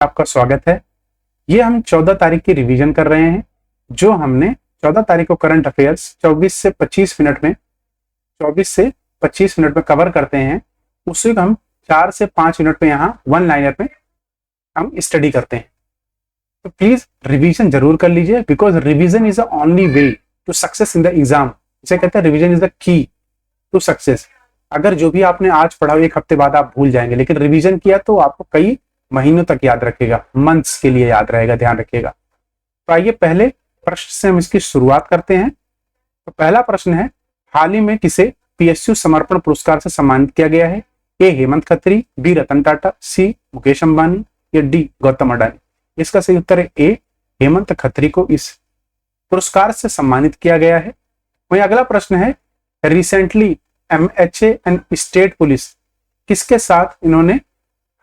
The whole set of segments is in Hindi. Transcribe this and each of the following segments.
आपका स्वागत है। ये हम 14 तारीख की रिवीजन कर रहे हैं। जो हमने 14 तारीख को करंट अफेयर्स 24 से 25 मिनट में कवर करते हैं, उसी को हम 4 से 5 मिनट में यहाँ वन लाइनर में हम स्टडी करते हैं। तो प्लीज रिवीजन जरूर कर लीजिए, because revision is the only way to success in the exam. इसे कहते हैं revision is the key to success. अगर जो भी आपने आज पढ़ा एक हफ्ते बाद आप भूल जाएंगे, लेकिन रिवीजन किया तो आपको कई महीनों तक याद रखेगा, मंथ्स के लिए याद रहेगा, ध्यान रखिएगा। तो आइए पहले प्रश्न से हम इसकी शुरुआत करते हैं। तो पहला प्रश्न है, हाल ही में किसे पीएसयू समर्पण पुरस्कार से सम्मानित किया गया है? ए हेमंत खत्री, बी रतन टाटा, सी मुकेश अंबानी या डी गौतम अडानी। इसका सही उत्तर है ए हेमंत खत्री को इस पुरस्कार से सम्मानित किया गया है। वहीं अगला प्रश्न है, recently MHA and state police किसके साथ इन्होंने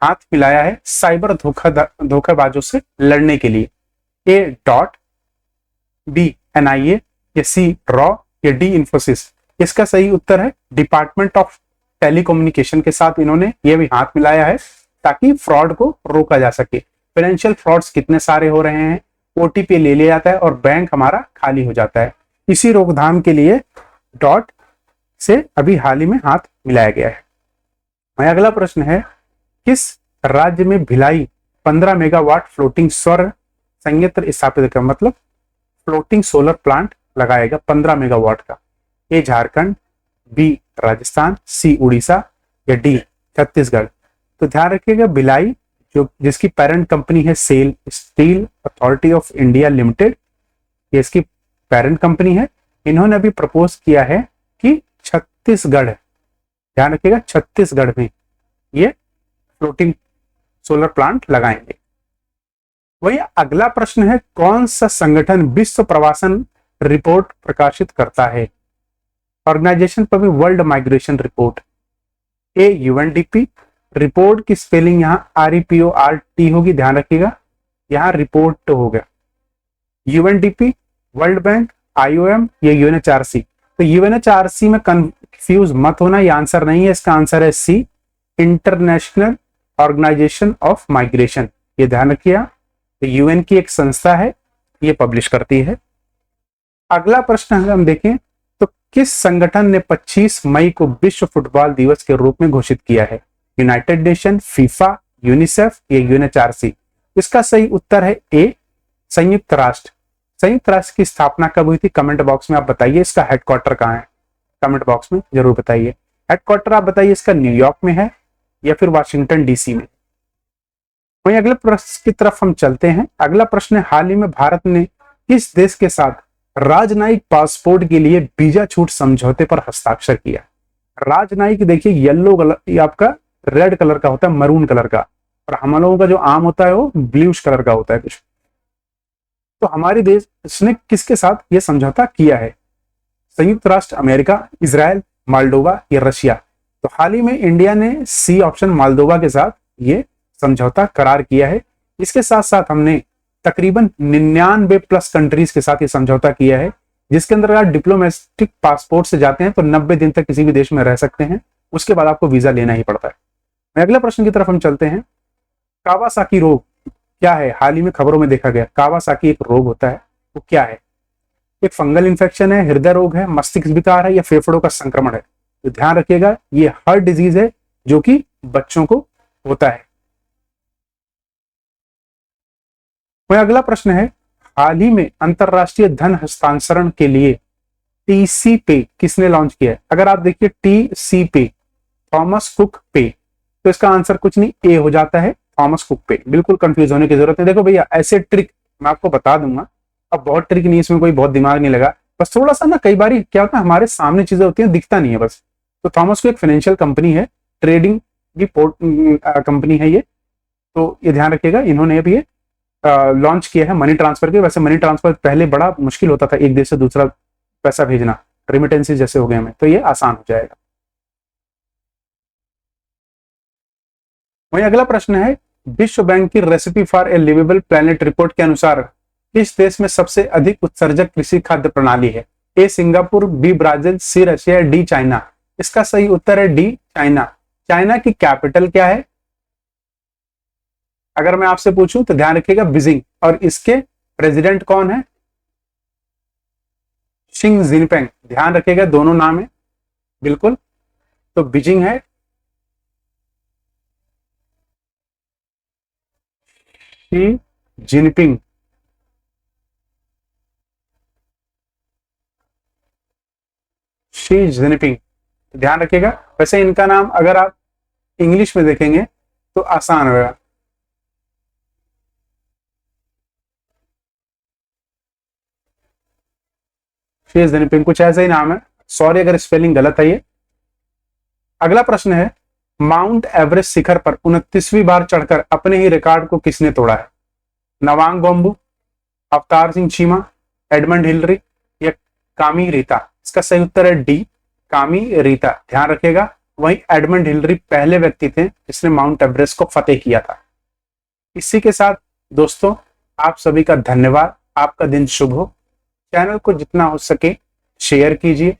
हाथ मिलाया है साइबर धोखाबाजों से लड़ने के लिए? ए डॉट, बी एनआईए या सी रॉ या डी इंफोसिस। इसका सही उत्तर है डिपार्टमेंट ऑफ टेलीकम्युनिकेशन के साथ इन्होंने ये भी हाथ मिलाया है ताकि फ्रॉड को रोका जा सके। फाइनेंशियल फ्रॉड्स कितने सारे हो रहे हैं, ओटीपी ले लिया जाता है और बैंक हमारा खाली हो जाता है। इसी रोकथाम के लिए डॉट से अभी हाल ही में हाथ मिलाया गया है। वहीं अगला प्रश्न है, किस राज्य में भिलाई 15 मेगावाट फ्लोटिंग सौर संयंत्र स्थापित कर, मतलब फ्लोटिंग सोलर प्लांट लगाएगा 15 मेगावाट का? A Jharkhand, B Rajasthan, C Orissa या डी छत्तीसगढ़। तो ध्यान रखिएगा, भिलाई जो जिसकी पेरेंट कंपनी है SAIL steel authority of India limited, ये इसकी पेरेंट कंपनी है। इन्होंने अभी प्रपोज किया है कि छत्तीसगढ़, ध्यान रखिएगा छत्तीसगढ़ में ये फ्लोटिंग सोलर प्लांट लगाएंगे। वही अगला प्रश्न है, कौन सा संगठन विश्व प्रवासन रिपोर्ट प्रकाशित करता है? ऑर्गेनाइजेशन पर भी वर्ल्ड माइग्रेशन रिपोर्ट। ए यूएनडीपी, रिपोर्ट की स्पेलिंग यहाँ REPORT होगी, ध्यान रखिएगा, यहाँ रिपोर्ट होगा। यूएनडीपी, वर्ल्ड बैंक, IOM या UNHRC। तो UNHRC में कंफ्यूज मत होना, ये आंसर नहीं है, इसका आंसर है सी इंटरनेशनल ऑर्गेनाइजेशन ऑफ माइग्रेशन। ये ध्यान रखिए, तो यूएन की एक संस्था है, ये पब्लिश करती है। अगला प्रश्न अगर हम देखें तो किस संगठन ने 25 मई को विश्व फुटबॉल दिवस के रूप में घोषित किया है? यूनाइटेड नेशन, फीफा, यूनिसेफ या UNHRC। इसका सही उत्तर है ए संयुक्त राष्ट्र। संयुक्त राष्ट्र की स्थापना कब हुई थी? कमेंट बॉक्स में आप बताइए। इसका हेडक्वार्टर कहाँ है? कमेंट बॉक्स में जरूर बताइए। हेडक्वार्टर आप बताइए, इसका न्यूयॉर्क में है या फिर वाशिंगटन DC में। वहीं अगले प्रश्न की तरफ हम चलते हैं। अगला प्रश्न है, हाल ही में भारत ने किस देश के साथ राजनयिक पासपोर्ट के लिए वीजा छूट समझौते पर हस्ताक्षर किया? राजनयिक देखिए येलो कलर, ये आपका रेड कलर का होता है, मरून कलर का, और हम लोगों का जो आम होता है वो ब्लूइश कलर का होता है कुछ। तो हमारे देश ने किसके साथ ये समझौता किया है? संयुक्त राष्ट्र अमेरिका, इजराइल, मोल्डोवा या रशिया। तो हाल ही में इंडिया ने सी ऑप्शन मोल्दोवा के साथ ये समझौता करार किया है। इसके साथ साथ हमने तकरीबन 99 प्लस कंट्रीज के साथ ये समझौता किया है, जिसके अंदर आप डिप्लोमेटिक पासपोर्ट से जाते हैं तो 90 दिन तक किसी भी देश में रह सकते हैं, उसके बाद आपको वीजा लेना ही पड़ता है। अगले प्रश्न की तरफ हम चलते हैं। कावासाकी रोग क्या है? हाल ही में खबरों में देखा गया कावासाकी एक रोग होता है, वो क्या है? एक फंगल इन्फेक्शन है, हृदय रोग है, मस्तिष्क विकार है या फेफड़ों का संक्रमण है? तो ध्यान रखिएगा, ये हार्ट डिजीज है जो कि बच्चों को होता है। वह अगला प्रश्न है, हाल ही में अंतरराष्ट्रीय धन हस्तांतरण के लिए TC पे किसने लॉन्च किया है? अगर आप देखिए TC पे, थॉमस कुक पे, तो इसका आंसर कुछ नहीं, ए हो जाता है थॉमस कुक पे। बिल्कुल कंफ्यूज होने की जरूरत नहीं। देखो भैया, ऐसे ट्रिक मैं आपको बता दूंगा, अब बहुत ट्रिक नहीं, इसमें कोई बहुत दिमाग नहीं लगा, बस थोड़ा सा ना, कई बार क्या होता है हमारे सामने चीजें होती हैं, दिखता नहीं है बस। तो थॉमस कुक एक फाइनेंशियल कंपनी है, ट्रेडिंग की कंपनी है ये, तो ये ध्यान रखिएगा। इन्होंने अभी ये लॉन्च किया है मनी ट्रांसफर के। वैसे मनी ट्रांसफर पहले बड़ा मुश्किल होता था, एक देश से दूसरा पैसा भेजना, रेमिटेंसेस जैसे हो गए हमें, तो ये आसान हो जाएगा। वहीं अगला प्रश्न है, विश्व बैंक की recipe for a liveable planet report के अनुसार किस देश में सबसे अधिक उत्सर्जक कृषि खाद्य प्रणाली है? ए Singapore, B Brazil, see Russia, D China. इसका सही उत्तर है डी चाइना। चाइना की कैपिटल क्या है? अगर मैं आपसे पूछूं तो ध्यान रखिएगा बीजिंग, और इसके प्रेसिडेंट कौन है? Xi Jinping. ध्यान रखिएगा दोनों नाम है, बिल्कुल। तो बीजिंग है शी जिनपिंग। शी जिनपिंग, ध्यान रखिएगा। वैसे इनका नाम अगर आप इंग्लिश में देखेंगे तो आसान होगा। शी जिनपिंग, कुछ ऐसा ही नाम है। सॉरी अगर स्पेलिंग गलत है ये। अगला प्रश्न है, माउंट एवरेस्ट शिखर पर 29वीं बार चढ़कर अपने ही रिकॉर्ड को किसने तोड़ा है? नवांग बोम्बू, अवतार सिंह चीमा, एडमंड हिलरी या कामी रीता? इसका सही उत्तर है डी, कामी रीता। ध्यान रखिएगा, वही एडमंड हिलरी पहले व्यक्ति थे जिसने माउंट एवरेस्ट को फतेह किया था। इसी के साथ दोस्तों आप सभी का धन्यवाद, आपका दिन शुभ हो। चैनल को जितना हो सके शेयर कीजिए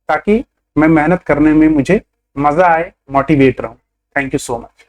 ताकि मैं मेहनत करने में मुझे मजा आए, मोटिवेट रहूं। Thank you so much.